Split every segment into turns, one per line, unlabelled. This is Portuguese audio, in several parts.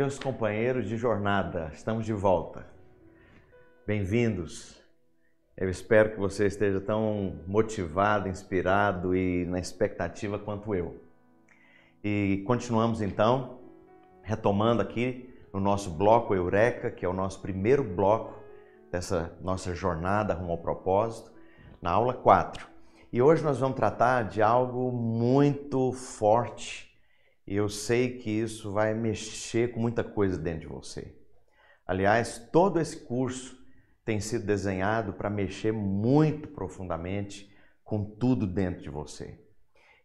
meus companheiros de jornada, estamos de volta. Bem-vindos. Eu espero que você esteja tão motivado, inspirado e na expectativa quanto eu. E continuamos então, retomando aqui no nosso bloco Eureka, que é o nosso primeiro bloco dessa nossa jornada rumo ao propósito, na aula 4. E hoje nós vamos tratar de algo muito forte. E eu sei que isso vai mexer com muita coisa dentro de você. Aliás, todo esse curso tem sido desenhado para mexer muito profundamente com tudo dentro de você.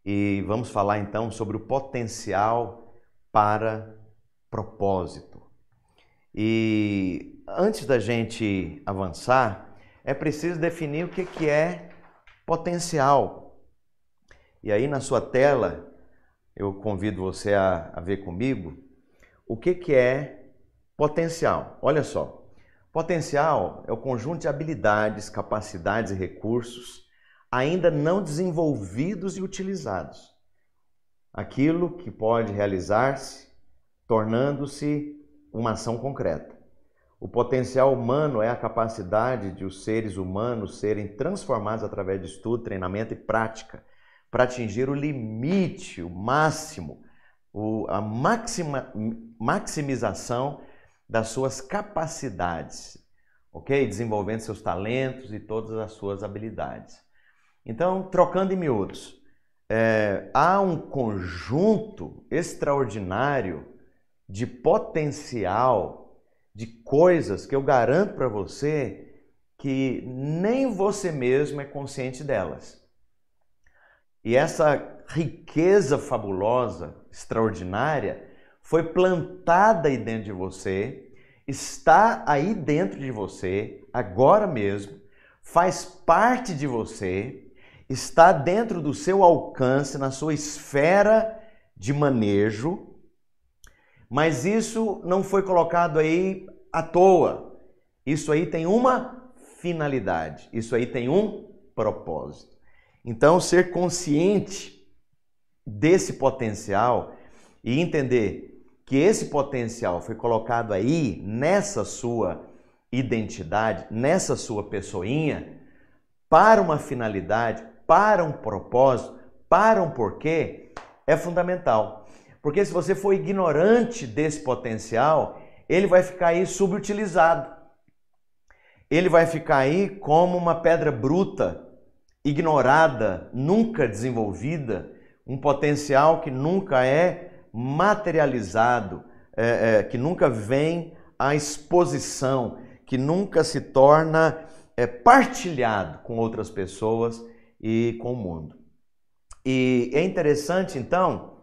E vamos falar então sobre o potencial para propósito. E antes da gente avançar, é preciso definir o que é potencial. E aí na sua tela, eu convido você a ver comigo o que é potencial. Olha só, potencial é o conjunto de habilidades, capacidades e recursos ainda não desenvolvidos e utilizados. Aquilo que pode realizar-se tornando-se uma ação concreta. O potencial humano é a capacidade de os seres humanos serem transformados através de estudo, treinamento e prática para atingir o limite, o máximo, a maximização das suas capacidades, ok? Desenvolvendo seus talentos e todas as suas habilidades. Então, trocando em miúdos, há um conjunto extraordinário de potencial, de coisas que eu garanto para você que nem você mesmo é consciente delas. E essa riqueza fabulosa, extraordinária, foi plantada aí dentro de você, está aí dentro de você, agora mesmo, faz parte de você, está dentro do seu alcance, na sua esfera de manejo, mas isso não foi colocado aí à toa. Isso aí tem uma finalidade, isso aí tem um propósito. Então, ser consciente desse potencial e entender que esse potencial foi colocado aí nessa sua identidade, nessa sua pessoinha, para uma finalidade, para um propósito, para um porquê, é fundamental. Porque se você for ignorante desse potencial, ele vai ficar aí subutilizado. Ele vai ficar aí como uma pedra bruta, ignorada, nunca desenvolvida, um potencial que nunca é materializado, que nunca vem à exposição, que nunca se torna partilhado com outras pessoas e com o mundo. E é interessante, então,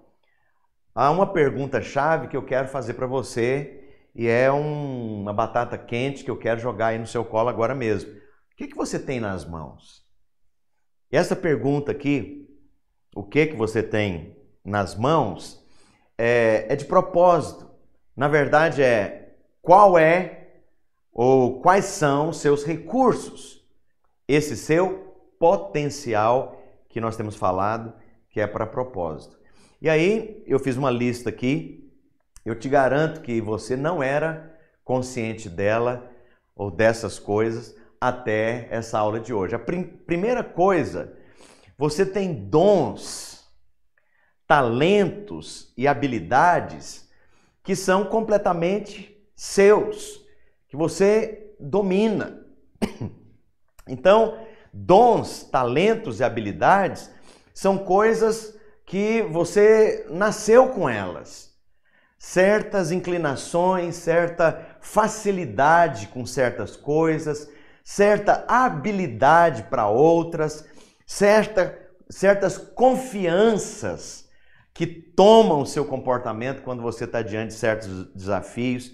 há uma pergunta-chave que eu quero fazer para você e é uma batata quente que eu quero jogar aí no seu colo agora mesmo. O que você tem nas mãos? E essa pergunta aqui, o que você tem nas mãos, é de propósito. Na verdade qual é ou quais são os seus recursos? Esse seu potencial que nós temos falado que é para propósito. E aí eu fiz uma lista aqui, eu te garanto que você não era consciente dela ou dessas coisas até essa aula de hoje. A primeira coisa, você tem dons, talentos e habilidades que são completamente seus, que você domina. Então, dons, talentos e habilidades são coisas que você nasceu com elas. Certas inclinações, certa facilidade com certas coisas, certa habilidade para outras, certas confianças que tomam o seu comportamento quando você está diante de certos desafios.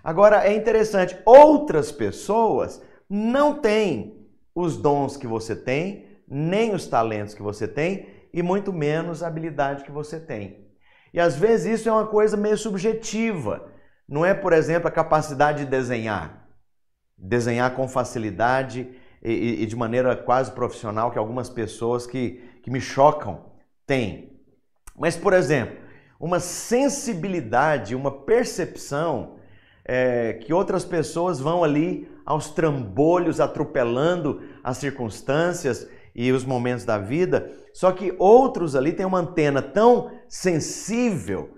Agora, é interessante, outras pessoas não têm os dons que você tem, nem os talentos que você tem, e muito menos a habilidade que você tem. E às vezes isso é uma coisa meio subjetiva. Não é, por exemplo, a capacidade de desenhar com facilidade e de maneira quase profissional que algumas pessoas que me chocam têm. Mas, por exemplo, uma sensibilidade, uma percepção que outras pessoas vão ali aos trambolhos, atropelando as circunstâncias e os momentos da vida, só que outros ali têm uma antena tão sensível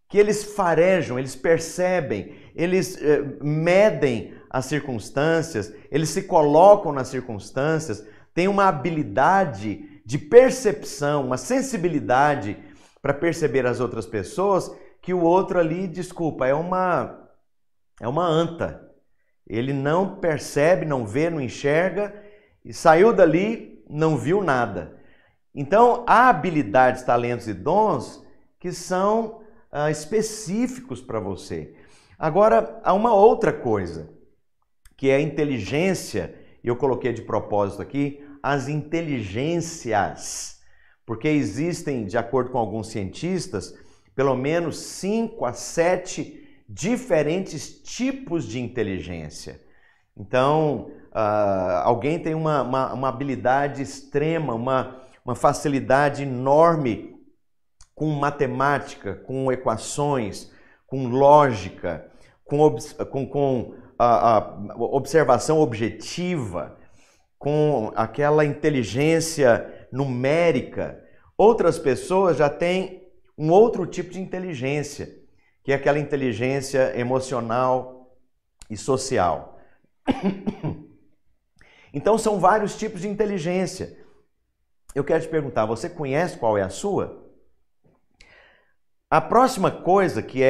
que eles farejam, eles percebem, eles medem as circunstâncias, eles se colocam nas circunstâncias, têm uma habilidade de percepção, uma sensibilidade para perceber as outras pessoas que o outro ali, desculpa, é uma anta. Ele não percebe, não vê, não enxerga e saiu dali, não viu nada. Então, há habilidades, talentos e dons que são específicos para você. Agora, há uma outra coisa, que é a inteligência, e eu coloquei de propósito aqui, as inteligências, porque existem, de acordo com alguns cientistas, pelo menos 5 a 7 diferentes tipos de inteligência. Então, alguém tem uma habilidade extrema, uma facilidade enorme com matemática, com equações, com lógica, com observação objetiva, com aquela inteligência numérica. Outras pessoas já têm um outro tipo de inteligência, que é aquela inteligência emocional e social. Então são vários tipos de inteligência. Eu quero te perguntar, você conhece qual é a sua? A próxima coisa que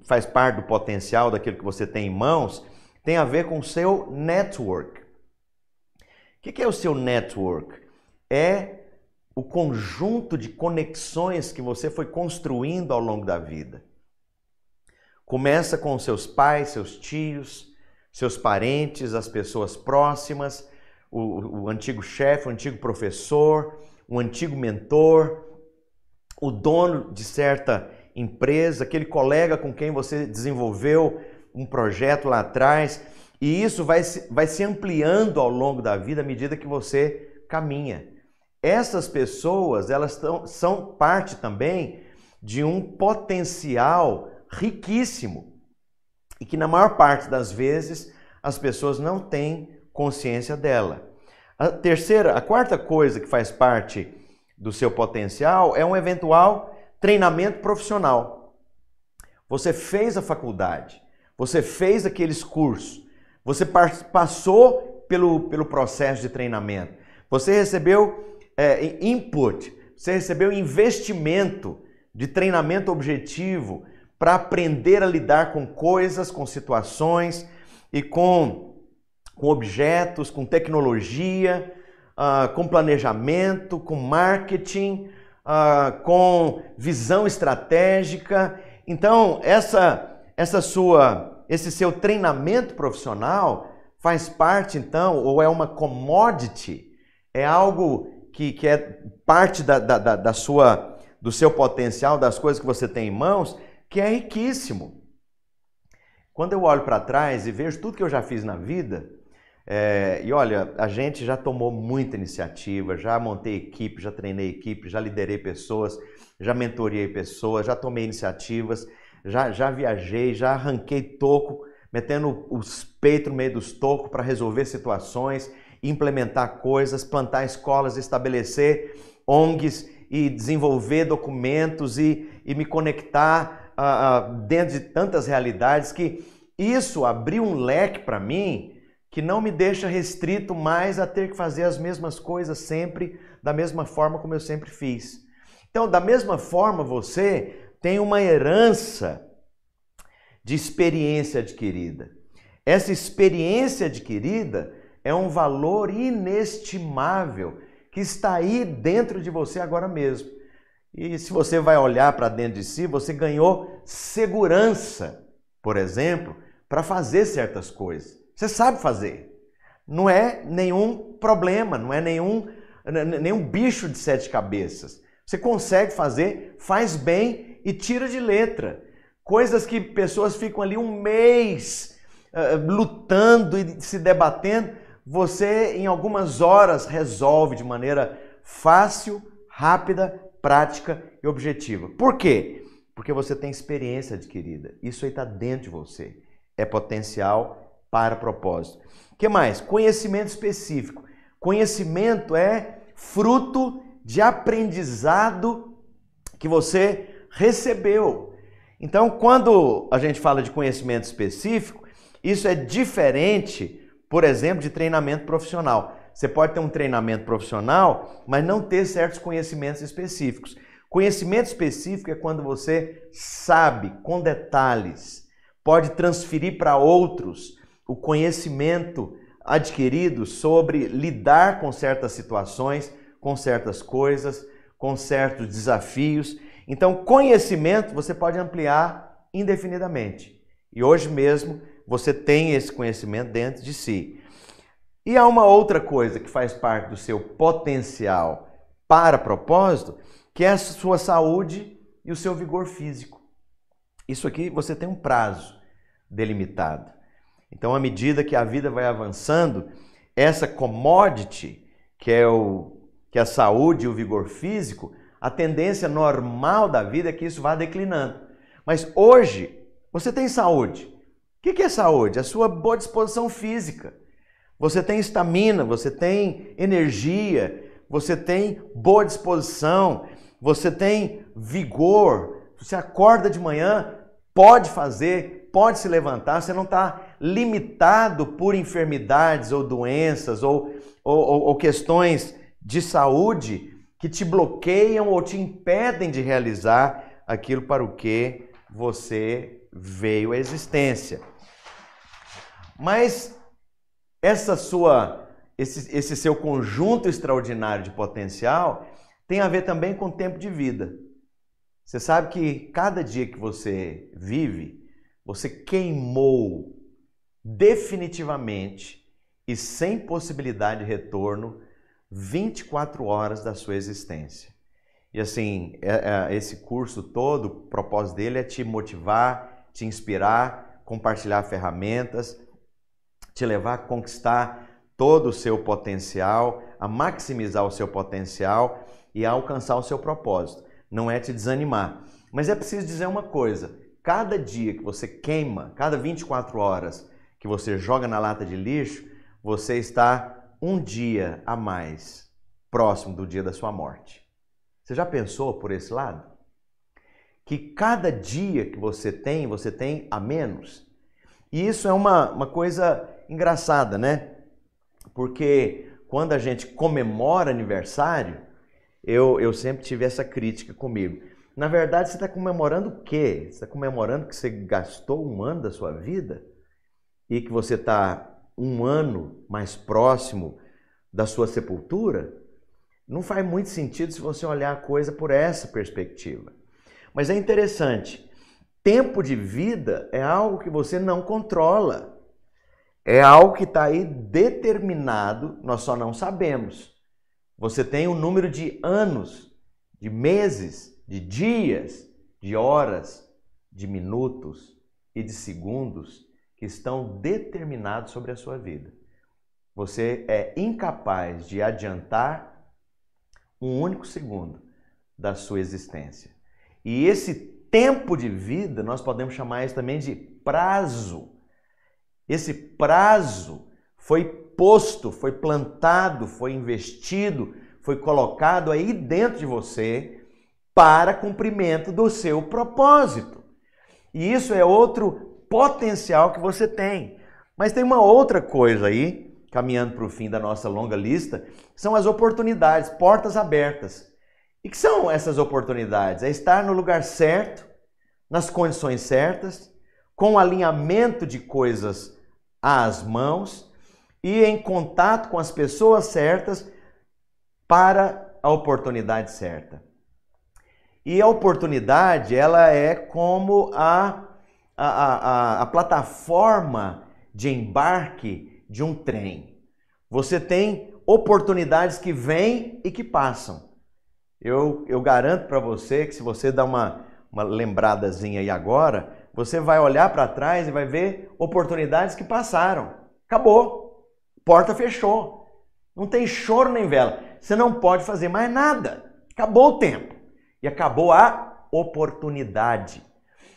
faz parte do potencial daquilo que você tem em mãos, tem a ver com o seu network. O que é o seu network? É o conjunto de conexões que você foi construindo ao longo da vida. Começa com seus pais, seus tios, seus parentes, as pessoas próximas, o antigo chefe, o antigo professor, o antigo mentor, o dono de certa empresa, aquele colega com quem você desenvolveu um projeto lá atrás, e isso vai se ampliando ao longo da vida à medida que você caminha. Essas pessoas, elas são parte também de um potencial riquíssimo e que na maior parte das vezes as pessoas não têm consciência dela. A quarta coisa que faz parte do seu potencial é um eventual treinamento profissional. Você fez a faculdade, você fez aqueles cursos, você passou pelo processo de treinamento, você recebeu input, você recebeu investimento de treinamento objetivo para aprender a lidar com coisas, com situações e com objetos, com tecnologia, com planejamento, com marketing, com visão estratégica. Então, esse seu treinamento profissional faz parte, então, ou é uma commodity, é algo que é parte do seu potencial, das coisas que você tem em mãos, que é riquíssimo. Quando eu olho para trás e vejo tudo que eu já fiz na vida, e olha, a gente já tomou muita iniciativa, já montei equipe, já treinei equipe, já liderei pessoas, já mentorei pessoas, já tomei iniciativas, já viajei, já arranquei toco, metendo os peitos no meio dos tocos para resolver situações, implementar coisas, plantar escolas, estabelecer ONGs e desenvolver documentos e me conectar dentro de tantas realidades, que isso abriu um leque para mim que não me deixa restrito mais a ter que fazer as mesmas coisas sempre, da mesma forma como eu sempre fiz. Então, da mesma forma, você tem uma herança de experiência adquirida. Essa experiência adquirida é um valor inestimável que está aí dentro de você agora mesmo. E se você vai olhar para dentro de si, você ganhou segurança, por exemplo, para fazer certas coisas. Você sabe fazer. Não é nenhum problema, não é nenhum bicho de 7 cabeças. Você consegue fazer, faz bem e tira de letra. Coisas que pessoas ficam ali um mês lutando e se debatendo, você em algumas horas resolve de maneira fácil, rápida, prática e objetiva. Por quê? Porque você tem experiência adquirida. Isso aí está dentro de você. É potencial para propósito. O que mais? Conhecimento específico. Conhecimento é fruto de aprendizado que você recebeu. Então, quando a gente fala de conhecimento específico, isso é diferente, por exemplo, de treinamento profissional. Você pode ter um treinamento profissional, mas não ter certos conhecimentos específicos. Conhecimento específico é quando você sabe, com detalhes, pode transferir para outros o conhecimento adquirido sobre lidar com certas situações, com certas coisas, com certos desafios. Então, conhecimento você pode ampliar indefinidamente. E hoje mesmo você tem esse conhecimento dentro de si. E há uma outra coisa que faz parte do seu potencial para propósito, que é a sua saúde e o seu vigor físico. Isso aqui você tem um prazo delimitado. Então, à medida que a vida vai avançando, essa commodity, que é a saúde e o vigor físico, a tendência normal da vida é que isso vá declinando. Mas hoje, você tem saúde. O que é saúde? A sua boa disposição física. Você tem estamina, você tem energia, você tem boa disposição, você tem vigor. Você acorda de manhã, pode fazer, pode se levantar, você não está limitado por enfermidades ou doenças ou questões de saúde que te bloqueiam ou te impedem de realizar aquilo para o que você veio à existência. Mas esse seu conjunto extraordinário de potencial tem a ver também com o tempo de vida. Você sabe que cada dia que você vive, você queimou definitivamente e sem possibilidade de retorno 24 horas da sua existência. E assim, esse curso todo, o propósito dele é te motivar, te inspirar, compartilhar ferramentas, te levar a conquistar todo o seu potencial, a maximizar o seu potencial e a alcançar o seu propósito. Não é te desanimar. Mas é preciso dizer uma coisa, cada dia que você queima, cada 24 horas que você joga na lata de lixo, você está um dia a mais próximo do dia da sua morte. Você já pensou por esse lado? Que cada dia que você tem a menos? E isso é uma coisa engraçada, né? Porque quando a gente comemora aniversário, eu sempre tive essa crítica comigo. Na verdade, você está comemorando o quê? Você está comemorando que você gastou um ano da sua vida e que você está um ano mais próximo da sua sepultura? Não faz muito sentido se você olhar a coisa por essa perspectiva. Mas é interessante, tempo de vida é algo que você não controla. É algo que está aí determinado, nós só não sabemos. Você tem um número de anos, de meses, de dias, de horas, de minutos e de segundos que estão determinados sobre a sua vida. Você é incapaz de adiantar um único segundo da sua existência. E esse tempo de vida, nós podemos chamar isso também de prazo. Esse prazo foi posto, foi plantado, foi investido, foi colocado aí dentro de você para cumprimento do seu propósito. E isso é outro potencial que você tem. Mas tem uma outra coisa aí, caminhando para o fim da nossa longa lista, são as oportunidades, portas abertas. E que são essas oportunidades? É estar no lugar certo, nas condições certas, com o alinhamento de coisas às mãos e em contato com as pessoas certas para a oportunidade certa. E a oportunidade, ela é como a plataforma de embarque de um trem. Você tem oportunidades que vêm e que passam. Eu garanto para você que se você dá uma lembradazinha aí agora, você vai olhar para trás e vai ver oportunidades que passaram. Acabou. Porta fechou. Não tem choro nem vela. Você não pode fazer mais nada. Acabou o tempo. e acabou a oportunidade.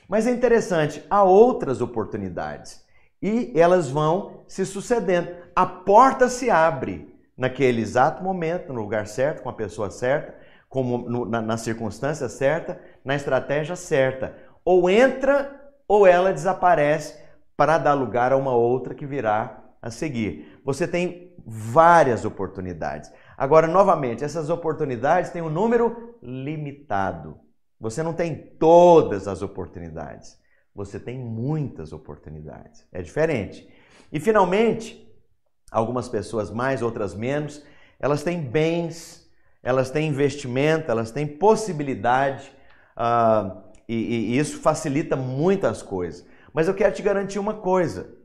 Mas é interessante, há outras oportunidades e elas vão se sucedendo. A porta se abre naquele exato momento, no lugar certo, com a pessoa certa, na circunstância certa, na estratégia certa. Ou entra ou ela desaparece para dar lugar a uma outra que virá a seguir. Você tem várias oportunidades. Agora, novamente, essas oportunidades têm um número limitado. Você não tem todas as oportunidades. Você tem muitas oportunidades. É diferente. E, finalmente, algumas pessoas mais, outras menos, elas têm bens, elas têm investimento, elas têm possibilidade, e isso facilita muitas coisas. Mas eu quero te garantir uma coisa.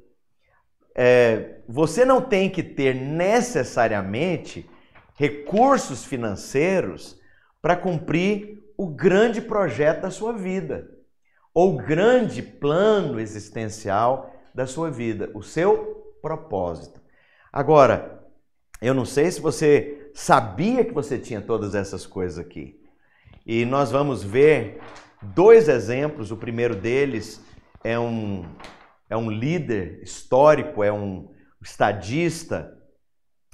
Você não tem que ter necessariamente recursos financeiros para cumprir o grande projeto da sua vida, ou o grande plano existencial da sua vida, o seu propósito. Agora, eu não sei se você sabia que você tinha todas essas coisas aqui. E nós vamos ver dois exemplos. O primeiro deles é um líder histórico, é um estadista,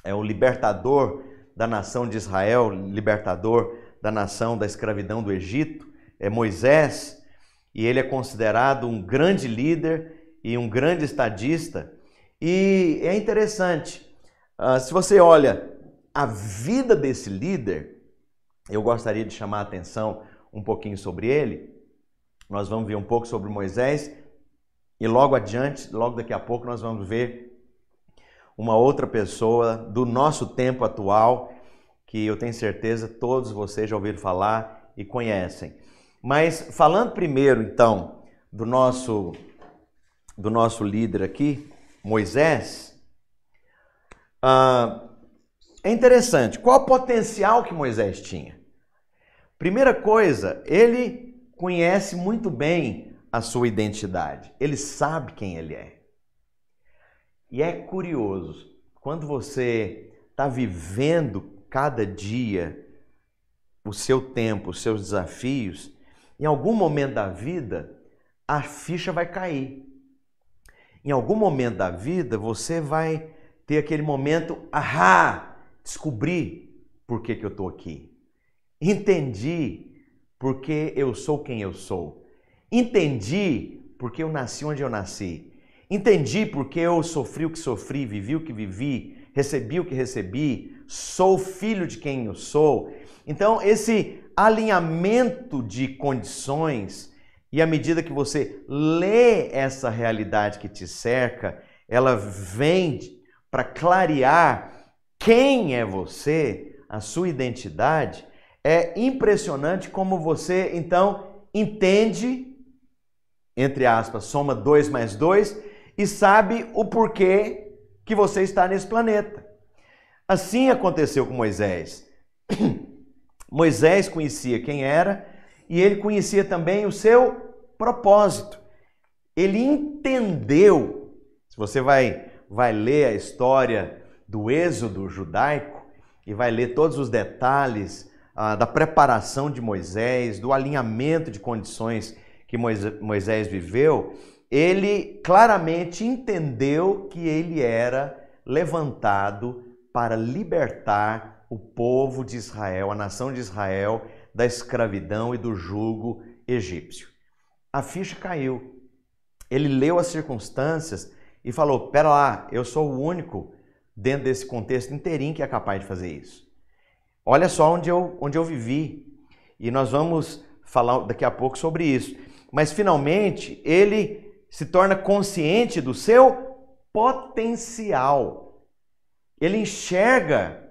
é um libertador da nação de Israel, libertador da nação da escravidão do Egito, é Moisés, e ele é considerado um grande líder e um grande estadista. E é interessante, se você olha a vida desse líder, eu gostaria de chamar a atenção um pouquinho sobre ele. Nós vamos ver um pouco sobre Moisés e logo adiante, logo daqui a pouco, nós vamos ver uma outra pessoa do nosso tempo atual, que eu tenho certeza todos vocês já ouviram falar e conhecem. Mas falando primeiro, então, do nosso líder aqui, Moisés, é interessante. Qual o potencial que Moisés tinha? Primeira coisa, ele conhece muito bem a sua identidade. Ele sabe quem ele é. E é curioso, quando você está vivendo cada dia o seu tempo, os seus desafios, em algum momento da vida, a ficha vai cair. Em algum momento da vida, você vai ter aquele momento, descobri por que eu estou aqui. Entendi porque eu sou quem eu sou. Entendi porque eu nasci onde eu nasci. Entendi porque eu sofri o que sofri, vivi o que vivi, recebi o que recebi, sou filho de quem eu sou. Então, esse alinhamento de condições, e à medida que você lê essa realidade que te cerca, ela vem para clarear quem é você, a sua identidade. É impressionante como você, então, entende, entre aspas, soma 2 mais 2 e sabe o porquê que você está nesse planeta. Assim aconteceu com Moisés. Moisés conhecia quem era e ele conhecia também o seu propósito. Ele entendeu, se você vai ler a história do êxodo judaico e vai ler todos os detalhes da preparação de Moisés, do alinhamento de condições que Moisés viveu, ele claramente entendeu que ele era levantado para libertar o povo de Israel, a nação de Israel, da escravidão e do jugo egípcio. A ficha caiu. Ele leu as circunstâncias e falou, pera lá, eu sou o único dentro desse contexto inteirinho que é capaz de fazer isso. Olha só onde eu vivi. E nós vamos falar daqui a pouco sobre isso. Mas finalmente ele se torna consciente do seu potencial. Ele enxerga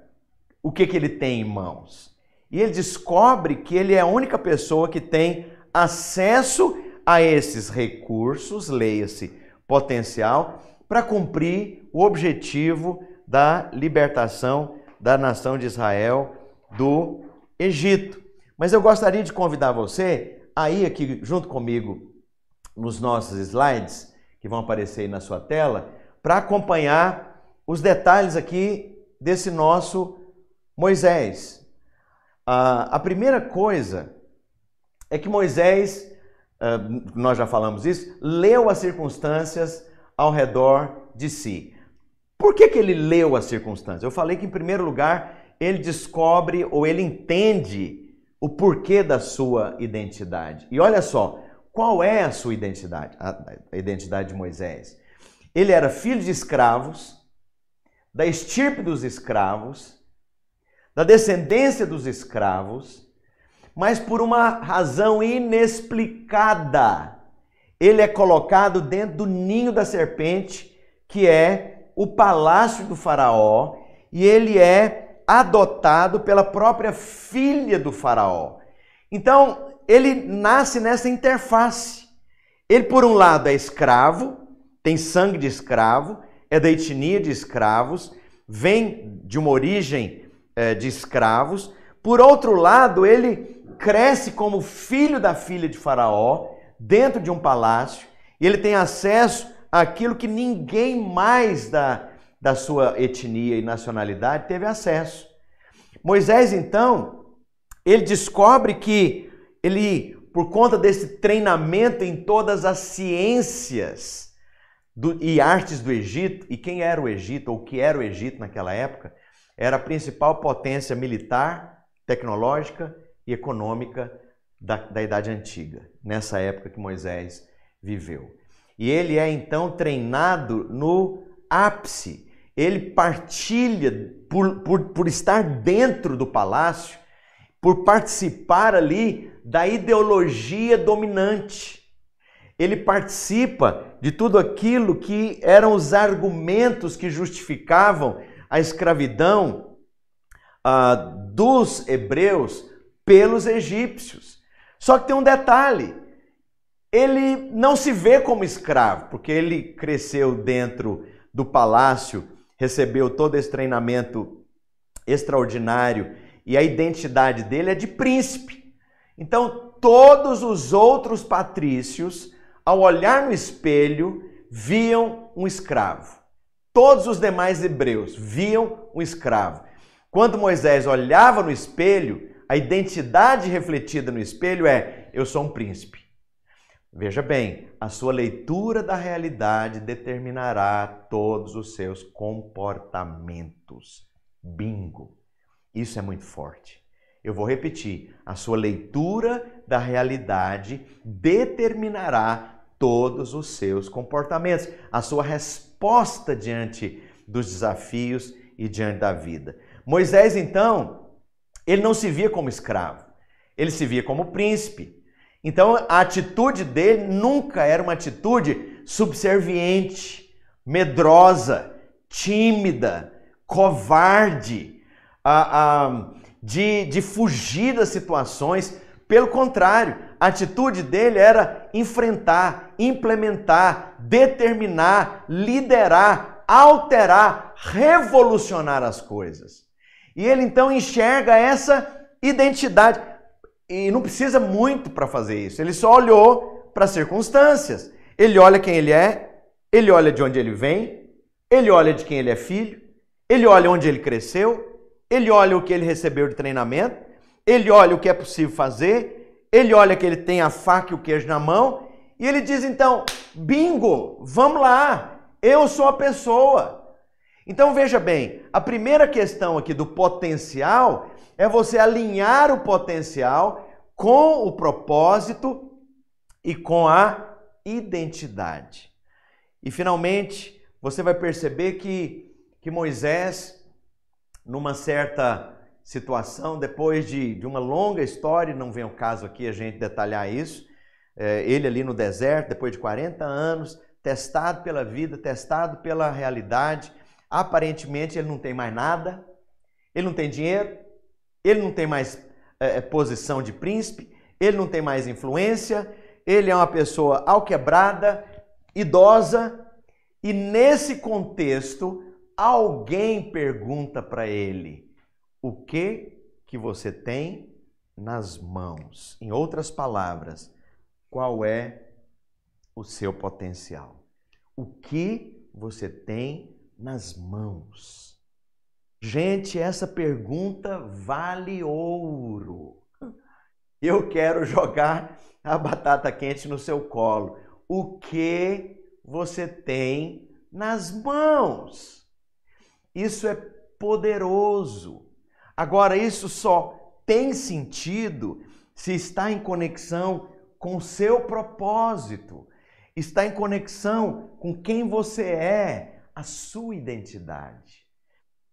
o que ele tem em mãos. E ele descobre que ele é a única pessoa que tem acesso a esses recursos, leia-se potencial, para cumprir o objetivo da libertação da nação de Israel do Egito. Mas eu gostaria de convidar você a ir aqui junto comigo nos nossos slides, que vão aparecer aí na sua tela, para acompanhar os detalhes aqui desse nosso Moisés. A primeira coisa é que Moisés, nós já falamos isso, leu as circunstâncias ao redor de si. Por que ele leu as circunstâncias? Eu falei que, em primeiro lugar, ele descobre ou ele entende o porquê da sua identidade. E olha só, qual é a sua identidade? A identidade de Moisés. Ele era filho de escravos, da estirpe dos escravos, da descendência dos escravos, mas por uma razão inexplicada, ele é colocado dentro do ninho da serpente, que é o palácio do faraó, e ele é adotado pela própria filha do faraó. Então, ele nasce nessa interface. Ele, por um lado, é escravo, tem sangue de escravo, é da etnia de escravos, vem de uma origem de escravos. Por outro lado, ele cresce como filho da filha de faraó, dentro de um palácio, e ele tem acesso àquilo que ninguém mais da sua etnia e nacionalidade teve acesso. Moisés, então, ele descobre que ele, por conta desse treinamento em todas as ciências e artes do Egito, e quem era o Egito, ou o que era o Egito naquela época, era a principal potência militar, tecnológica e econômica da Idade Antiga, nessa época que Moisés viveu. E ele é então treinado no ápice. Ele partilha, por estar dentro do palácio, por participar ali da ideologia dominante. Ele participa de tudo aquilo que eram os argumentos que justificavam a escravidão dos hebreus pelos egípcios. Só que tem um detalhe. Ele não se vê como escravo, porque ele cresceu dentro do palácio, recebeu todo esse treinamento extraordinário e a identidade dele é de príncipe. Então, todos os outros patrícios, ao olhar no espelho, viam um escravo. Todos os demais hebreus viam um escravo. Quando Moisés olhava no espelho, a identidade refletida no espelho é: eu sou um príncipe. Veja bem, a sua leitura da realidade determinará todos os seus comportamentos. Bingo! Isso é muito forte. Eu vou repetir, a sua leitura da realidade determinará todos os seus comportamentos, a sua resposta diante dos desafios e diante da vida. Moisés, então, ele não se via como escravo, ele se via como príncipe. Então, a atitude dele nunca era uma atitude subserviente, medrosa, tímida, covarde, de fugir das situações. Pelo contrário, a atitude dele era enfrentar, implementar, determinar, liderar, alterar, revolucionar as coisas. E ele então enxerga essa identidade. E não precisa muito para fazer isso. Ele só olhou para as circunstâncias. Ele olha quem ele é, ele olha de onde ele vem, ele olha de quem ele é filho, ele olha onde ele cresceu, ele olha o que ele recebeu de treinamento, ele olha o que é possível fazer, ele olha que ele tem a faca e o queijo na mão, e ele diz então: bingo, vamos lá, eu sou a pessoa. Então veja bem, a primeira questão aqui do potencial é você alinhar o potencial com o propósito e com a identidade. E finalmente, você vai perceber que Moisés, numa certa situação, depois de uma longa história, não vem ao caso aqui a gente detalhar isso, ele ali no deserto, depois de 40 anos, testado pela vida, testado pela realidade, aparentemente ele não tem mais nada, ele não tem dinheiro, ele não tem mais posição de príncipe, ele não tem mais influência, ele é uma pessoa alquebrada, idosa, e nesse contexto, alguém pergunta para ele: o que você tem nas mãos? Em outras palavras, qual é o seu potencial? O que você tem nas mãos? Gente, essa pergunta vale ouro. Eu quero jogar a batata quente no seu colo. O que você tem nas mãos? Isso é poderoso. Agora, isso só tem sentido se está em conexão com o seu propósito, está em conexão com quem você é, a sua identidade.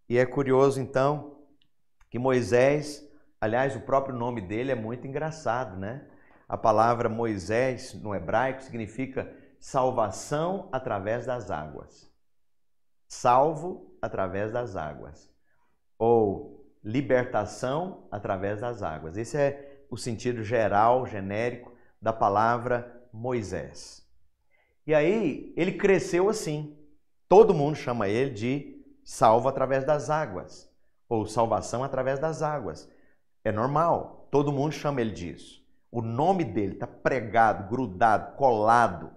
E é curioso, então, que Moisés, aliás, o próprio nome dele é muito engraçado, né? A palavra Moisés, no hebraico, significa salvação através das águas. Salvo através das águas. Ou libertação através das águas. Esse é o sentido geral, genérico, da palavra Moisés. E aí, ele cresceu assim. Todo mundo chama ele de salvo através das águas. Ou salvação através das águas. É normal, todo mundo chama ele disso. O nome dele está pregado, grudado, colado,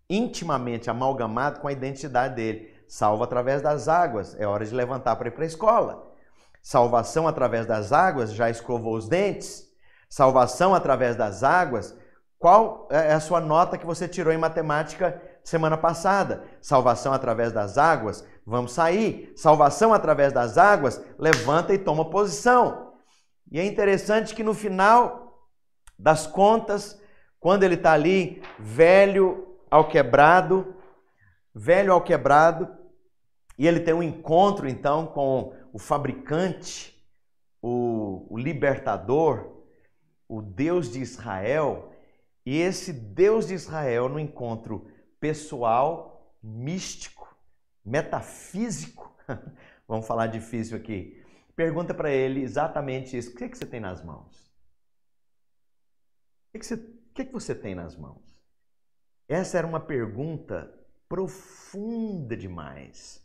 intimamente amalgamado com a identidade dele. Salvo através das águas, é hora de levantar para ir para a escola. Salvação através das águas, já escovou os dentes. Salvação através das águas, qual é a sua nota que você tirou em matemática semana passada? Salvação através das águas, vamos sair. Salvação através das águas, levanta e toma posição. E é interessante que no final das contas, quando ele está ali, velho ao quebrado, e ele tem um encontro então com o fabricante, o libertador, o Deus de Israel, e esse Deus de Israel, no encontro pessoal, místico, metafísico, vamos falar difícil aqui, pergunta para ele exatamente isso: o que você tem nas mãos? O que você tem nas mãos? Essa era uma pergunta profunda demais.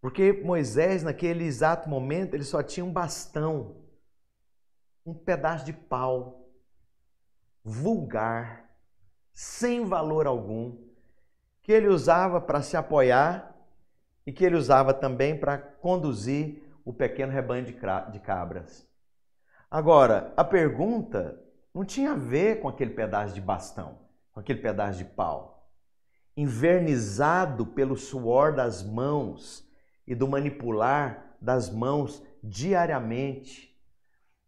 Porque Moisés, naquele exato momento, ele só tinha um bastão, um pedaço de pau, vulgar, sem valor algum, que ele usava para se apoiar e que ele usava também para conduzir o pequeno rebanho de cabras. Agora, a pergunta não tinha a ver com aquele pedaço de bastão, com aquele pedaço de pau, invernizado pelo suor das mãos e do manipular das mãos diariamente.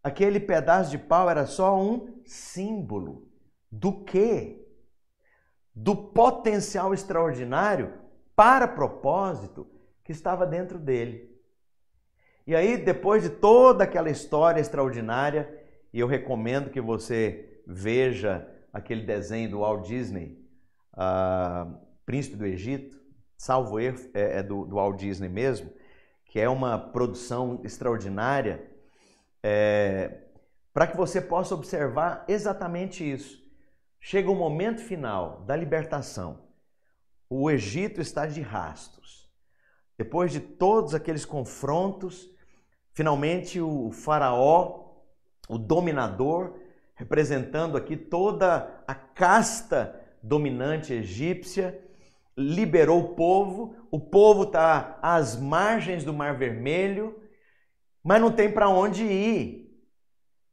Aquele pedaço de pau era só um símbolo do quê? Do potencial extraordinário para propósito que estava dentro dele. E aí, depois de toda aquela história extraordinária, e eu recomendo que você veja aquele desenho do Walt Disney, Príncipe do Egito, salvo erro, é do Walt Disney mesmo, que é uma produção extraordinária, para que você possa observar exatamente isso. Chega o momento final da libertação. O Egito está de rastos. Depois de todos aqueles confrontos, finalmente o faraó, o dominador, representando aqui toda a casta dominante egípcia, liberou o povo está às margens do Mar Vermelho, mas não tem para onde ir.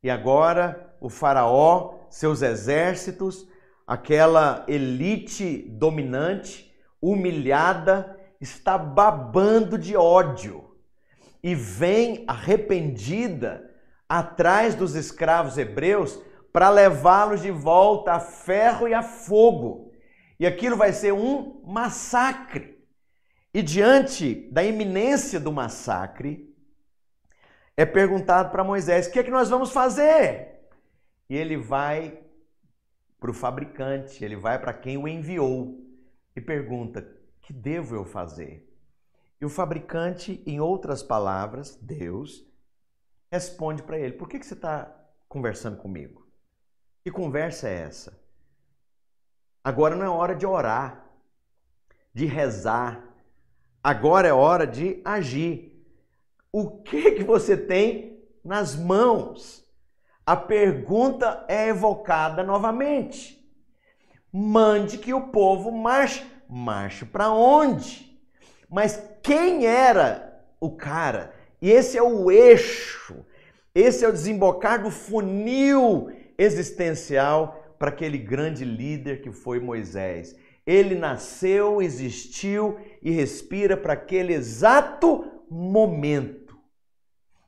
E agora o faraó, seus exércitos, aquela elite dominante, humilhada, está babando de ódio e vem arrependida atrás dos escravos hebreus para levá-los de volta a ferro e a fogo. E aquilo vai ser um massacre. E diante da iminência do massacre, é perguntado para Moisés: o que é que nós vamos fazer? E ele vai para o fabricante, ele vai para quem o enviou e pergunta: o que devo eu fazer? E o fabricante, em outras palavras, Deus, responde para ele: por que você está conversando comigo? Que conversa é essa? Agora não é hora de orar, de rezar. Agora é hora de agir. O que você tem nas mãos? A pergunta é evocada novamente. Mande que o povo marche. Marche para onde? Mas quem era o cara? E esse é o eixo, esse é o desembocar do funil existencial para aquele grande líder que foi Moisés. Ele nasceu, existiu e respira para aquele exato momento.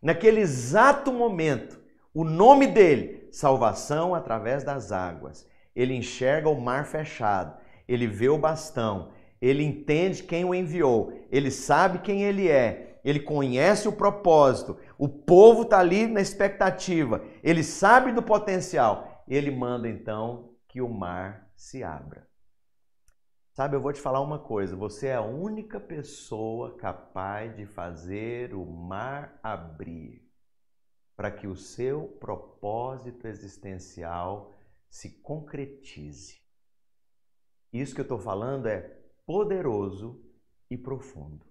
Naquele exato momento, o nome dele, salvação através das águas. Ele enxerga o mar fechado, ele vê o bastão, ele entende quem o enviou, ele sabe quem ele é, ele conhece o propósito, o povo está ali na expectativa, ele sabe do potencial, ele manda então que o mar se abra. Sabe, eu vou te falar uma coisa, você é a única pessoa capaz de fazer o mar abrir para que o seu propósito existencial se concretize. Isso que eu estou falando é poderoso e profundo.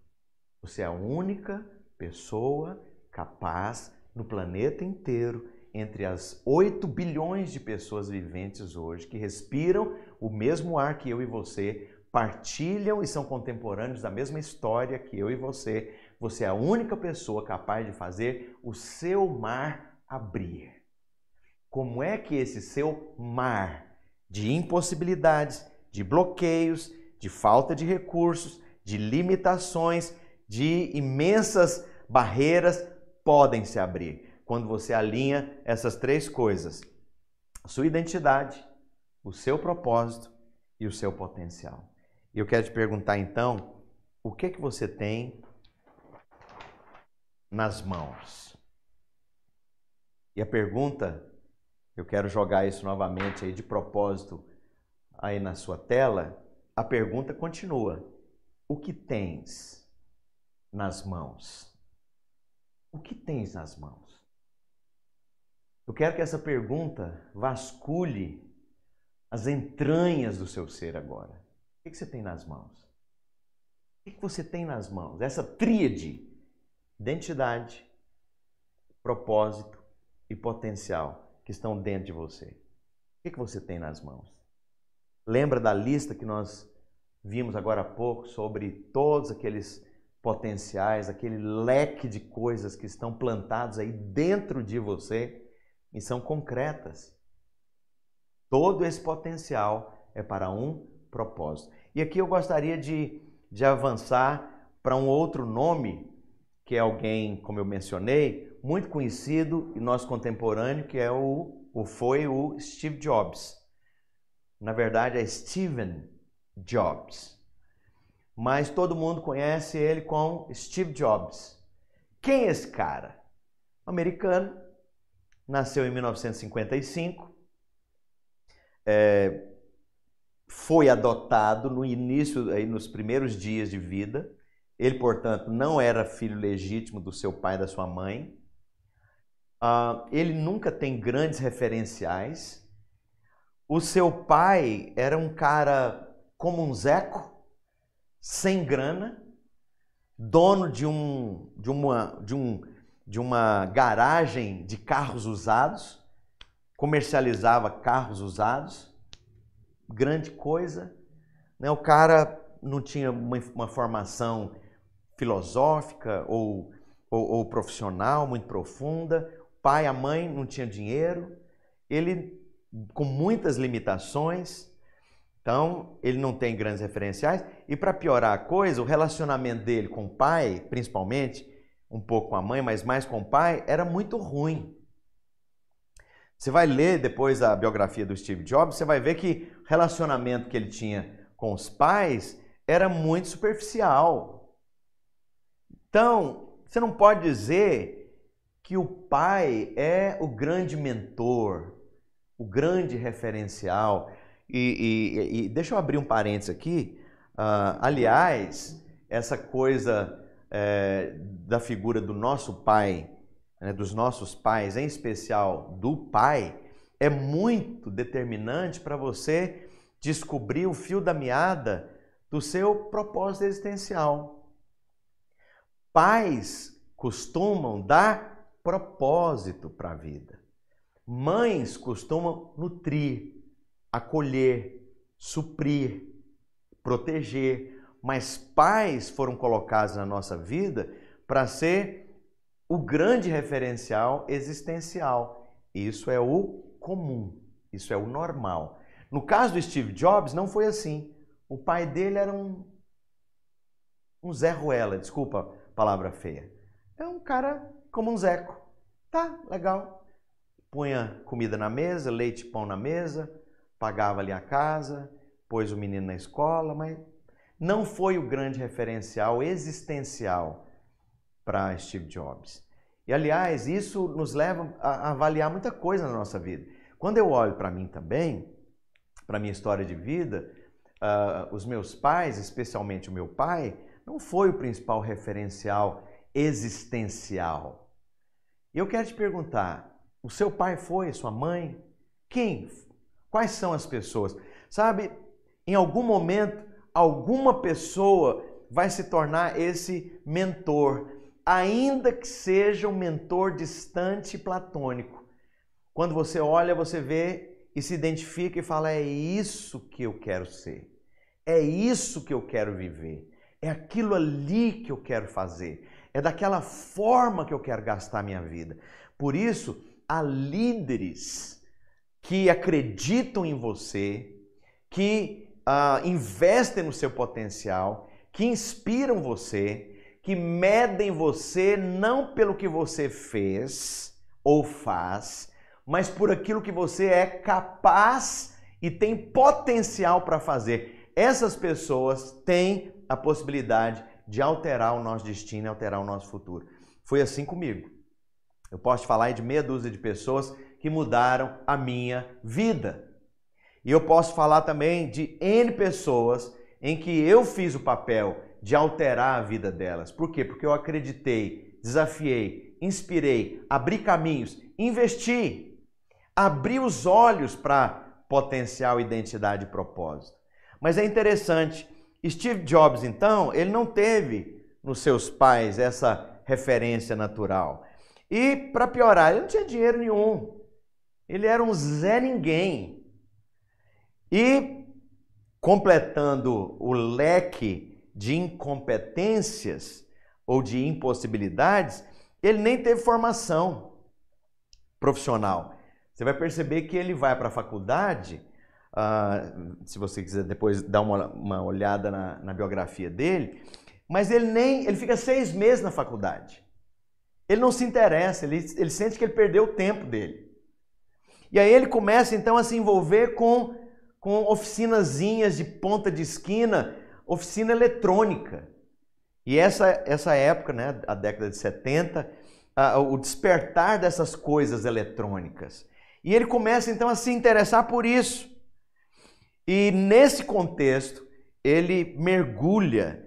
Você é a única pessoa capaz no planeta inteiro, entre as 8 bilhões de pessoas viventes hoje, que respiram o mesmo ar que eu e você, partilham e são contemporâneos da mesma história que eu e você. Você é a única pessoa capaz de fazer o seu mar abrir. Como é que esse seu mar de impossibilidades, de bloqueios, de falta de recursos, de limitações, de imensas barreiras podem se abrir? Quando você alinha essas 3 coisas: a sua identidade, o seu propósito e o seu potencial. E eu quero te perguntar então, o que que você tem nas mãos? E a pergunta, eu quero jogar isso novamente aí de propósito aí na sua tela, a pergunta continua: o que tens nas mãos? O que tens nas mãos? Eu quero que essa pergunta vasculhe as entranhas do seu ser agora. O que você tem nas mãos? O que você tem nas mãos? Essa tríade: identidade, propósito e potencial que estão dentro de você. O que você tem nas mãos? Lembra da lista que nós vimos agora há pouco sobre todos aqueles potenciais, aquele leque de coisas que estão plantados aí dentro de você e são concretas. Todo esse potencial é para um propósito. E aqui eu gostaria de avançar para um outro nome, que é alguém, como eu mencionei, muito conhecido e nosso contemporâneo, que é foi o Steve Jobs. Na verdade é Steven Jobs. Mas todo mundo conhece ele como Steve Jobs. Quem é esse cara? Americano, nasceu em 1955, foi adotado no início, aí nos primeiros dias de vida. Ele, portanto, não era filho legítimo do seu pai e da sua mãe. Ele nunca tem grandes referenciais. O seu pai era um cara como um Zeco, sem grana, dono de uma garagem de carros usados, comercializava carros usados, grande coisa, né? O cara não tinha uma formação filosófica ou profissional muito profunda, o pai e a mãe não tinham dinheiro, ele com muitas limitações, então ele não tem grandes referenciais, e para piorar a coisa, o relacionamento dele com o pai, principalmente, um pouco com a mãe, mas mais com o pai, era muito ruim. Você vai ler depois a biografia do Steve Jobs, você vai ver que o relacionamento que ele tinha com os pais era muito superficial. Então, você não pode dizer que o pai é o grande mentor, o grande referencial. E deixa eu abrir um parênteses aqui. Aliás, essa coisa da figura do nosso pai, né, dos nossos pais, em especial do pai, é muito determinante para você descobrir o fio da meada do seu propósito existencial. Pais costumam dar propósito para a vida. Mães costumam nutrir, acolher, suprir, proteger. Mas pais foram colocados na nossa vida para ser o grande referencial existencial. Isso é o comum, isso é o normal. No caso do Steve Jobs, não foi assim. O pai dele era um Zé Ruela, desculpa a palavra feia. É um cara como um Zeco. Tá, legal. Punha comida na mesa, leite e pão na mesa, pagava ali a casa, pôs o menino na escola, mas não foi o grande referencial existencial para Steve Jobs. E, aliás, isso nos leva a avaliar muita coisa na nossa vida. Quando eu olho para mim também, para a minha história de vida, os meus pais, especialmente o meu pai, não foi o principal referencial existencial. E eu quero te perguntar, o seu pai foi, sua mãe? Quem? Quais são as pessoas? Sabe, em algum momento, alguma pessoa vai se tornar esse mentor, ainda que seja um mentor distante e platônico. Quando você olha, você vê e se identifica e fala, é isso que eu quero ser, é isso que eu quero viver, é aquilo ali que eu quero fazer, é daquela forma que eu quero gastar minha vida. Por isso, há líderes que acreditam em você, que investem no seu potencial, que inspiram você, que medem você não pelo que você fez ou faz, mas por aquilo que você é capaz e tem potencial para fazer. Essas pessoas têm a possibilidade de alterar o nosso destino, alterar o nosso futuro. Foi assim comigo. Eu posso te falar de meia dúzia de pessoas que mudaram a minha vida. E eu posso falar também de N pessoas em que eu fiz o papel de alterar a vida delas. Por quê? Porque eu acreditei, desafiei, inspirei, abri caminhos, investi, abri os olhos para potencial, identidade e propósito. Mas é interessante, Steve Jobs, então, ele não teve nos seus pais essa referência natural. E, para piorar, ele não tinha dinheiro nenhum. Ele era um Zé Ninguém. E, completando o leque de incompetências ou de impossibilidades, ele nem teve formação profissional. Você vai perceber que ele vai para a faculdade, se você quiser depois dar uma olhada na biografia dele, mas ele fica 6 meses na faculdade. Ele não se interessa, ele sente que ele perdeu o tempo dele. E aí ele começa então a se envolver com oficinazinhas de ponta de esquina, oficina eletrônica. E essa época, né, a década de 70, o despertar dessas coisas eletrônicas. E ele começa então a se interessar por isso. E nesse contexto, ele mergulha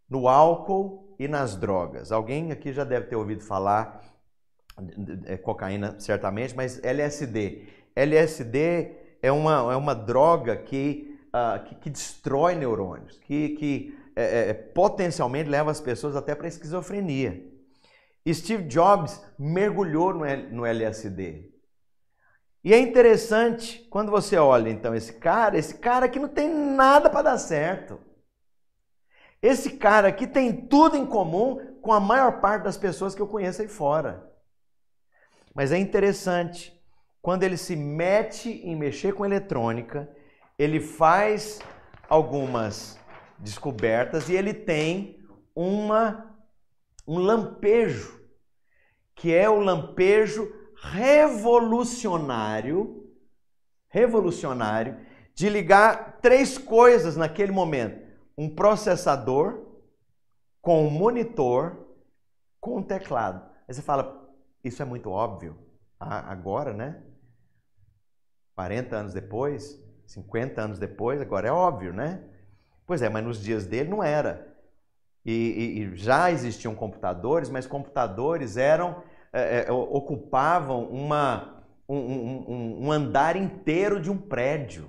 no álcool e nas drogas. Alguém aqui já deve ter ouvido falar, cocaína certamente, mas LSD. LSD é uma droga que destrói neurônios, que potencialmente leva as pessoas até para a esquizofrenia. Steve Jobs mergulhou no LSD. E é interessante quando você olha então esse cara que não tem nada para dar certo. Esse cara aqui tem tudo em comum com a maior parte das pessoas que eu conheço aí fora. Mas é interessante, quando ele se mete em mexer com eletrônica, ele faz algumas descobertas e ele tem um lampejo, que é o lampejo revolucionário de ligar 3 coisas naquele momento. Um processador com um monitor com um teclado. Aí você fala, isso é muito óbvio agora, né? 40 anos depois, 50 anos depois, agora é óbvio, né? Pois é, mas nos dias dele não era. E já existiam computadores, mas computadores ocupavam um andar inteiro de um prédio.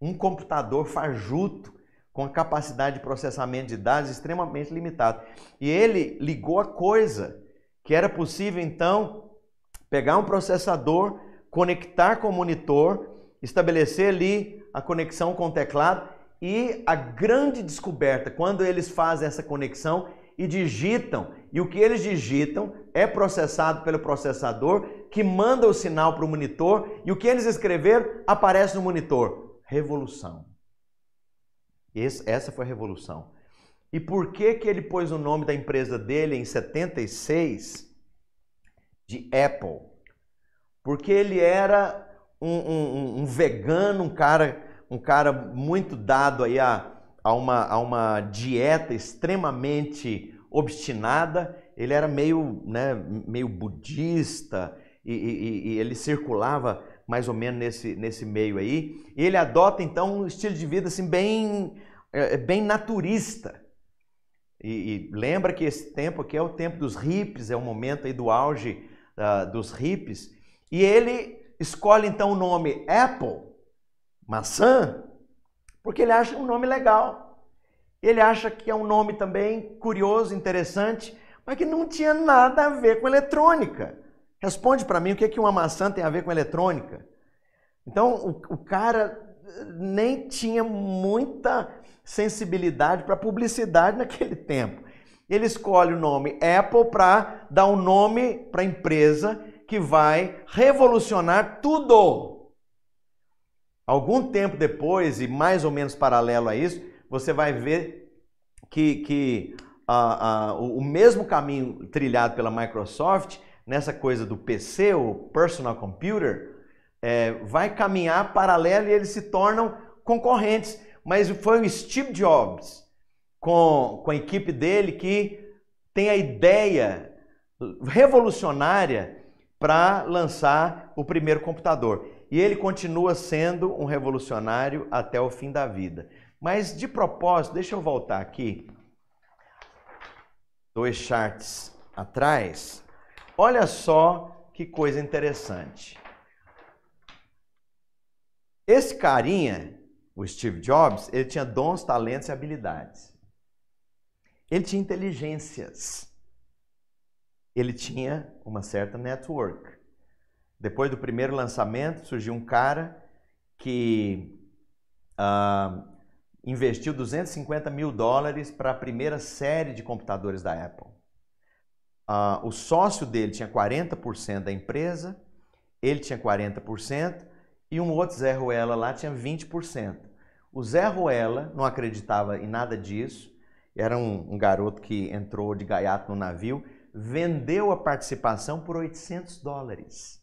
Um computador fajuto, com a capacidade de processamento de dados extremamente limitada. E ele ligou a coisa, que era possível então pegar um processador, conectar com o monitor, estabelecer ali a conexão com o teclado, e a grande descoberta, quando eles fazem essa conexão e digitam, e o que eles digitam é processado pelo processador, que manda o sinal para o monitor, e o que eles escreveram aparece no monitor. Revolução. Essa foi a revolução. E por que que ele pôs o nome da empresa dele em 76 de Apple? Porque ele era um vegano, um cara muito dado aí a uma dieta extremamente obstinada. Ele era meio, né, meio budista e ele circulava mais ou menos nesse meio aí. E ele adota então um estilo de vida assim, bem naturista. E lembra que esse tempo aqui é o tempo dos hippies, é o momento aí do auge dos hippies. E ele escolhe então o nome Apple, maçã, porque ele acha um nome legal. Ele acha que é um nome também curioso, interessante, mas que não tinha nada a ver com eletrônica. Responde para mim o que é que uma maçã tem a ver com eletrônica. Então o cara nem tinha muita sensibilidade para publicidade naquele tempo. Ele escolhe o nome Apple para dar um nome para a empresa que vai revolucionar tudo. Algum tempo depois, e mais ou menos paralelo a isso, você vai ver que o mesmo caminho trilhado pela Microsoft, nessa coisa do PC, o Personal Computer, vai caminhar paralelo e eles se tornam concorrentes. Mas foi o Steve Jobs, com a equipe dele, que tem a ideia revolucionária para lançar o primeiro computador. E ele continua sendo um revolucionário até o fim da vida. Mas, de propósito, deixa eu voltar aqui, 2 charts atrás. Olha só que coisa interessante. Esse carinha, o Steve Jobs, ele tinha dons, talentos e habilidades. Ele tinha inteligências. Ele tinha uma certa network. Depois do primeiro lançamento, surgiu um cara que investiu $250 mil para a primeira série de computadores da Apple. O sócio dele tinha 40% da empresa, ele tinha 40%, e um outro Zé Ruela lá tinha 20%. O Zé Ruela não acreditava em nada disso, era um garoto que entrou de gaiato no navio, vendeu a participação por $800.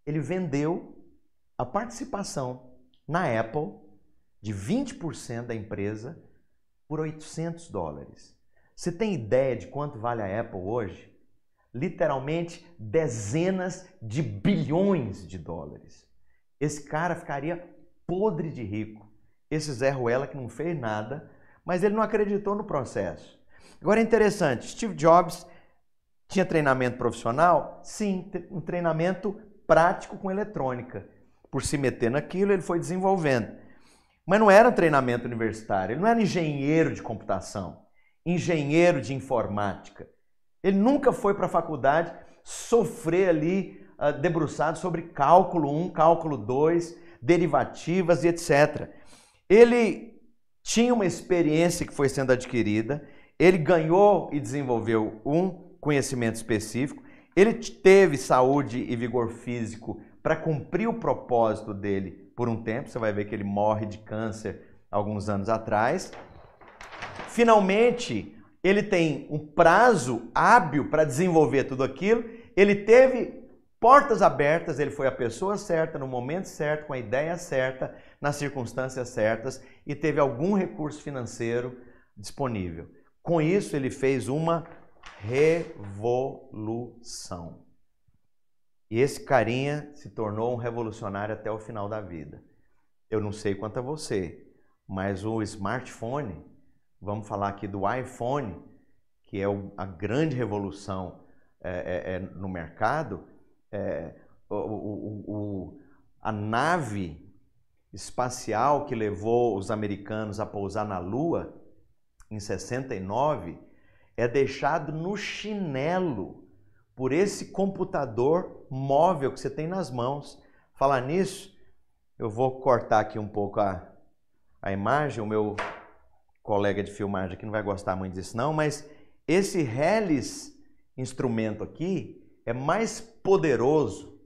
Ele vendeu a participação na Apple de 20% da empresa por $800. Você tem ideia de quanto vale a Apple hoje? Literalmente dezenas de bilhões de dólares. Esse cara ficaria podre de rico. Esse Zé Ruela que não fez nada, mas ele não acreditou no processo. Agora é interessante, Steve Jobs tinha treinamento profissional? Sim, um treinamento prático com eletrônica. Por se meter naquilo, ele foi desenvolvendo. Mas não era um treinamento universitário, ele não era engenheiro de computação, engenheiro de informática. Ele nunca foi para a faculdade sofrer ali, debruçado sobre cálculo 1, cálculo 2, derivativas e etc. Ele tinha uma experiência que foi sendo adquirida, ele ganhou e desenvolveu um conhecimento específico, ele teve saúde e vigor físico para cumprir o propósito dele por um tempo. Você vai ver que ele morre de câncer alguns anos atrás. Finalmente, ele tem um prazo hábil para desenvolver tudo aquilo, ele teve portas abertas, ele foi a pessoa certa, no momento certo, com a ideia certa, nas circunstâncias certas e teve algum recurso financeiro disponível. Com isso, ele fez uma revolução. E esse carinha se tornou um revolucionário até o final da vida. Eu não sei quanto a você, mas o smartphone, vamos falar aqui do iPhone, que é a grande revolução no mercado, a nave espacial que levou os americanos a pousar na Lua em 69 é deixado no chinelo por esse computador móvel que você tem nas mãos. Falar nisso, eu vou cortar aqui um pouco a imagem, o meu colega de filmagem aqui não vai gostar muito disso não, mas esse Hélice instrumento aqui é mais poderoso,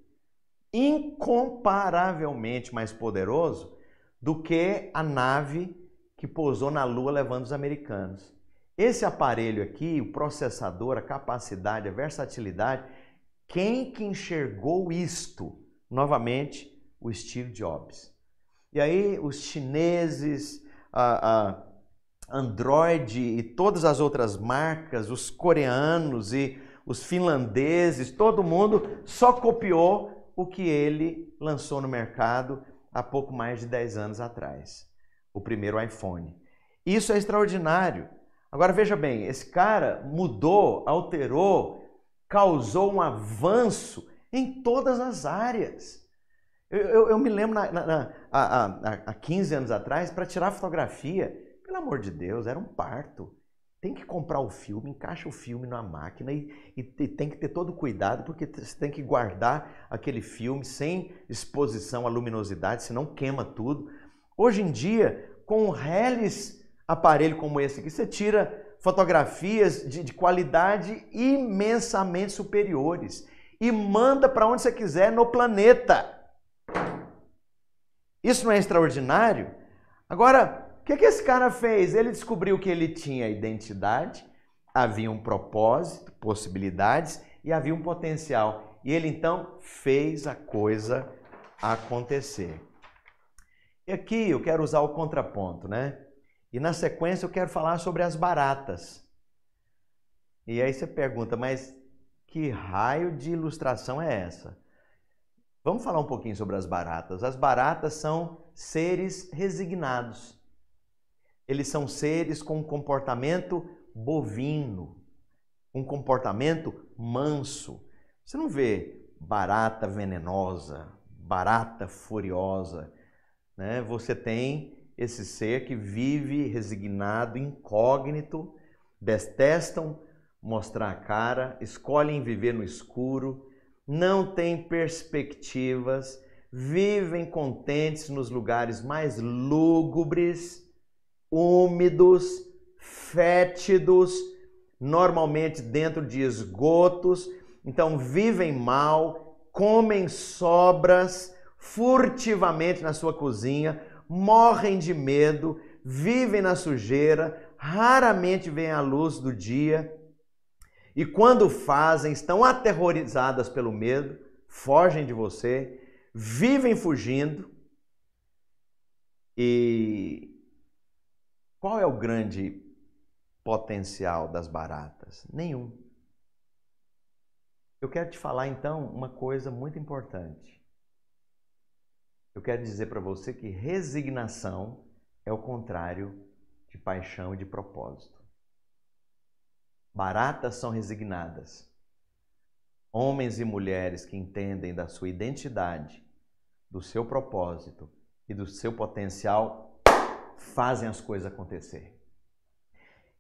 incomparavelmente mais poderoso do que a nave que pousou na Lua levando os americanos. Esse aparelho aqui, o processador, a capacidade, a versatilidade, quem que enxergou isto? Novamente, o Steve Jobs. E aí os chineses, a Android e todas as outras marcas, os coreanos e os finlandeses, todo mundo só copiou o que ele lançou no mercado há pouco mais de 10 anos atrás, o primeiro iPhone. Isso é extraordinário. Agora veja bem, esse cara mudou, alterou, causou um avanço em todas as áreas. Eu me lembro há 15 anos atrás, para tirar fotografia, pelo amor de Deus, era um parto. Tem que comprar o filme, encaixa o filme na máquina e tem que ter todo cuidado, porque você tem que guardar aquele filme sem exposição à luminosidade, senão queima tudo. Hoje em dia, com um Hélice aparelho como esse aqui, você tira fotografias de qualidade imensamente superiores e manda para onde você quiser no planeta. Isso não é extraordinário? Agora, o que esse cara fez? Ele descobriu que ele tinha identidade, havia um propósito, possibilidades e havia um potencial. E ele então fez a coisa acontecer. E aqui eu quero usar o contraponto, né? E na sequência eu quero falar sobre as baratas. E aí você pergunta, mas que raio de ilustração é essa? Vamos falar um pouquinho sobre as baratas. As baratas são seres resignados. Eles são seres com um comportamento bovino, um comportamento manso. Você não vê barata venenosa, barata furiosa, né? Você tem esse ser que vive resignado, incógnito, detestam mostrar a cara, escolhem viver no escuro, não têm perspectivas, vivem contentes nos lugares mais lúgubres, úmidos, fétidos, normalmente dentro de esgotos. Então vivem mal, comem sobras furtivamente na sua cozinha, morrem de medo, vivem na sujeira, raramente veem a luz do dia. E quando fazem, estão aterrorizadas pelo medo, fogem de você, vivem fugindo. E qual é o grande potencial das baratas? Nenhum. Eu quero te falar então uma coisa muito importante. Eu quero dizer para você que resignação é o contrário de paixão e de propósito. Baratas são resignadas. Homens e mulheres que entendem da sua identidade, do seu propósito e do seu potencial, fazem as coisas acontecer.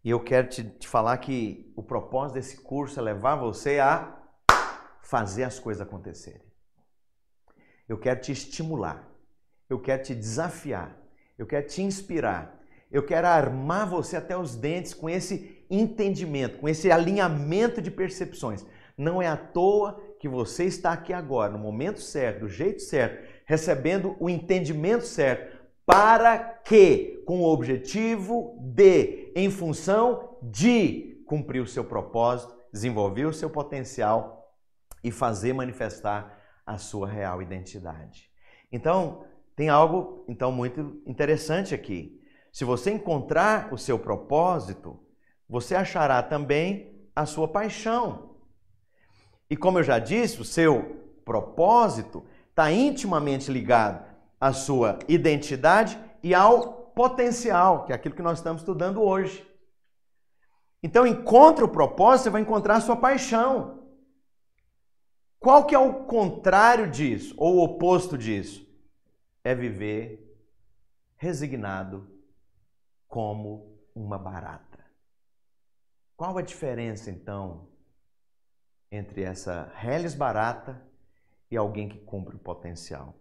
E eu quero te falar que o propósito desse curso é levar você a fazer as coisas acontecerem. Eu quero te estimular, eu quero te desafiar, eu quero te inspirar, eu quero armar você até os dentes com esse entendimento, com esse alinhamento de percepções. Não é à toa que você está aqui agora, no momento certo, do jeito certo, recebendo o entendimento certo, para que, com o objetivo de, em função de cumprir o seu propósito, desenvolver o seu potencial e fazer manifestar a sua real identidade. Então, tem algo muito interessante aqui. Se você encontrar o seu propósito, você achará também a sua paixão. E como eu já disse, o seu propósito está intimamente ligado à sua identidade e ao potencial, que é aquilo que nós estamos estudando hoje. Então, encontre o propósito, você vai encontrar a sua paixão. Qual que é o contrário disso, ou o oposto disso? É viver resignado como uma barata. Qual a diferença, então, entre essa Hélice barata e alguém que cumpre o potencial?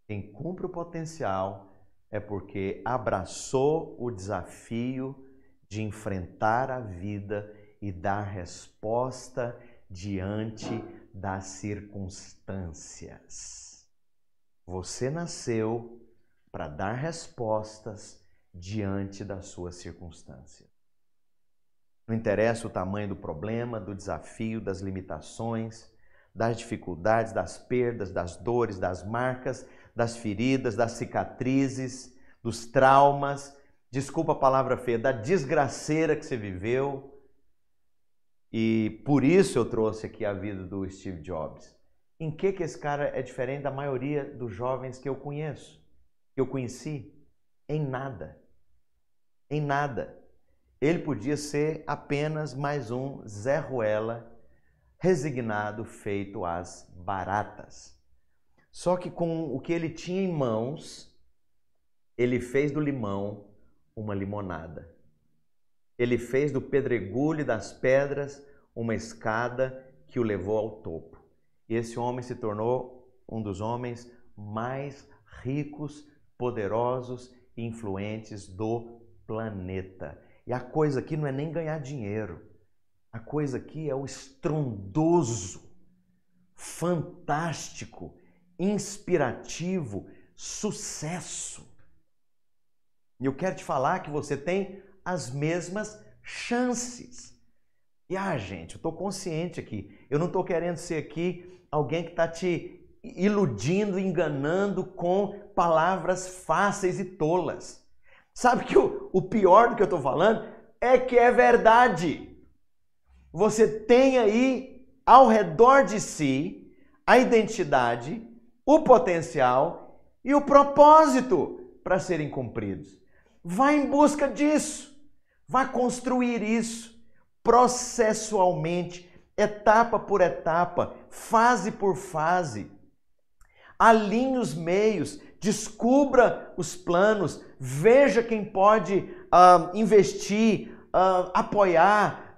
Quem cumpre o potencial é porque abraçou o desafio de enfrentar a vida e dar resposta diante das circunstâncias. Você nasceu para dar respostas diante das suas circunstâncias. Não interessa o tamanho do problema, do desafio, das limitações, das dificuldades, das perdas, das dores, das marcas, das feridas, das cicatrizes, dos traumas, desculpa a palavra feia, da desgraceira que você viveu. E por isso eu trouxe aqui a vida do Steve Jobs. Em que esse cara é diferente da maioria dos jovens que eu conheço, que eu conheci? Em nada. Em nada. Ele podia ser apenas mais um Zé Ruela resignado, feito às baratas. Só que com o que ele tinha em mãos, ele fez do limão uma limonada. Ele fez do pedregulho e das pedras uma escada que o levou ao topo. E esse homem se tornou um dos homens mais ricos, poderosos e influentes do planeta. E a coisa aqui não é nem ganhar dinheiro. A coisa aqui é o estrondoso, fantástico, inspirativo sucesso. E eu quero te falar que você tem as mesmas chances. E gente, eu estou consciente aqui. Eu não estou querendo ser aqui alguém que está te iludindo, enganando com palavras fáceis e tolas. Sabe que o pior do que eu estou falando é que é verdade. Você tem aí ao redor de si a identidade, o potencial e o propósito para serem cumpridos. Vá em busca disso. Vá construir isso processualmente, etapa por etapa, fase por fase. Alinhe os meios, descubra os planos, veja quem pode investir, apoiar,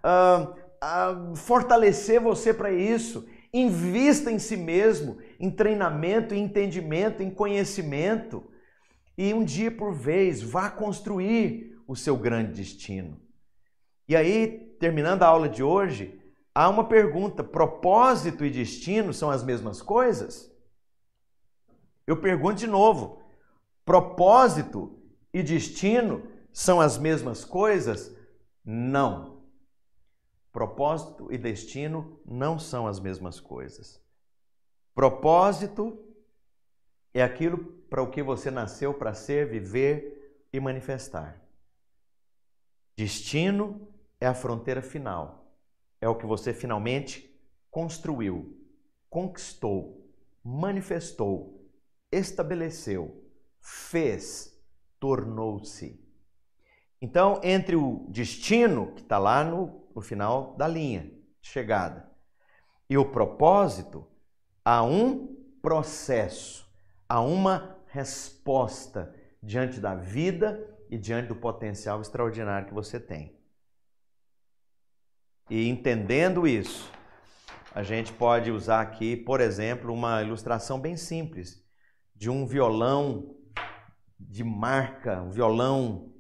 fortalecer você para isso. Invista em si mesmo, em treinamento, em entendimento, em conhecimento. E um dia por vez, vá construir o seu grande destino. E aí, terminando a aula de hoje, há uma pergunta: propósito e destino são as mesmas coisas? Eu pergunto de novo: propósito e destino são as mesmas coisas? Não. Propósito e destino não são as mesmas coisas. Propósito é aquilo para o que você nasceu para ser, viver e manifestar. Destino é a fronteira final. É o que você finalmente construiu, conquistou, manifestou, estabeleceu, fez, tornou-se. Então, entre o destino, que está lá no final da linha de chegada, e o propósito, há um processo, há uma resposta diante da vida e diante do potencial extraordinário que você tem. E entendendo isso, a gente pode usar aqui, por exemplo, uma ilustração bem simples de um violão de marca, um violão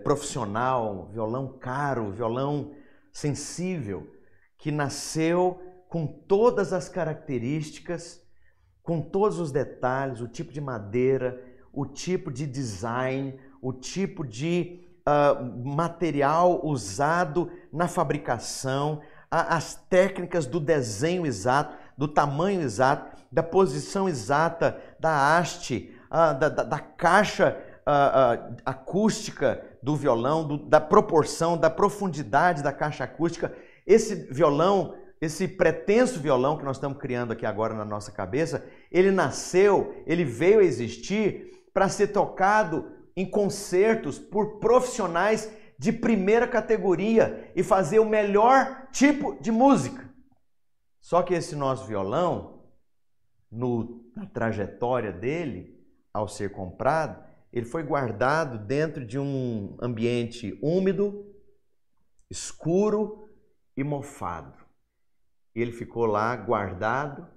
profissional, um violão caro, um violão sensível, que nasceu com todas as características, com todos os detalhes, o tipo de madeira, o tipo de design, o tipo de material usado na fabricação, as técnicas do desenho exato, do tamanho exato, da posição exata da haste, da caixa acústica do violão, da proporção, da profundidade da caixa acústica. Esse violão, esse pretenso violão que nós estamos criando aqui agora na nossa cabeça, ele nasceu, ele veio a existir para ser tocado em concertos por profissionais de primeira categoria e fazer o melhor tipo de música. Só que esse nosso violão, na trajetória dele, ao ser comprado, ele foi guardado dentro de um ambiente úmido, escuro e mofado. Ele ficou lá guardado,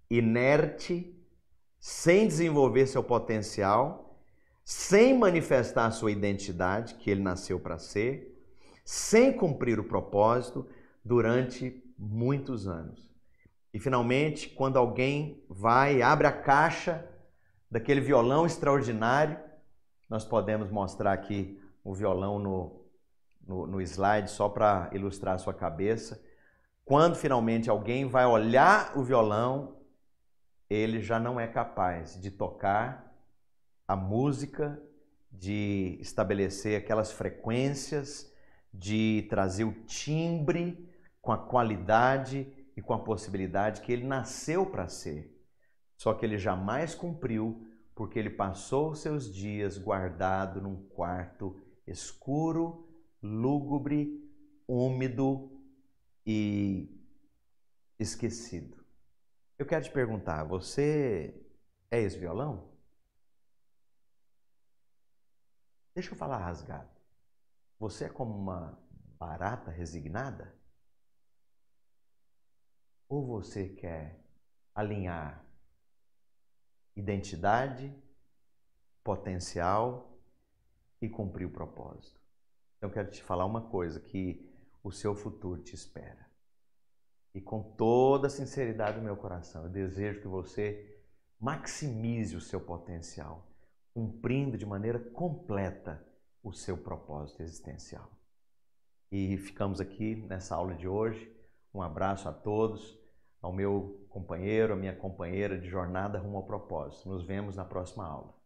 inerte, sem desenvolver seu potencial, sem manifestar a sua identidade, que ele nasceu para ser, sem cumprir o propósito durante muitos anos. E finalmente, quando alguém vai e abre a caixa daquele violão extraordinário, nós podemos mostrar aqui o violão no slide só para ilustrar a sua cabeça. Quando finalmente alguém vai olhar o violão, ele já não é capaz de tocar a música, de estabelecer aquelas frequências, de trazer o timbre com a qualidade e com a possibilidade que ele nasceu para ser. Só que ele jamais cumpriu, porque ele passou os seus dias guardado num quarto escuro, lúgubre, úmido e esquecido. Eu quero te perguntar, você é esse violão? Deixa eu falar rasgado. Você é como uma barata resignada? Ou você quer alinhar identidade, potencial e cumprir o propósito? Então eu quero te falar uma coisa, que o seu futuro te espera. E com toda a sinceridade do meu coração, eu desejo que você maximize o seu potencial, cumprindo de maneira completa o seu propósito existencial. E ficamos aqui nessa aula de hoje. Um abraço a todos, ao meu companheiro, a minha companheira de jornada rumo ao propósito. Nos vemos na próxima aula.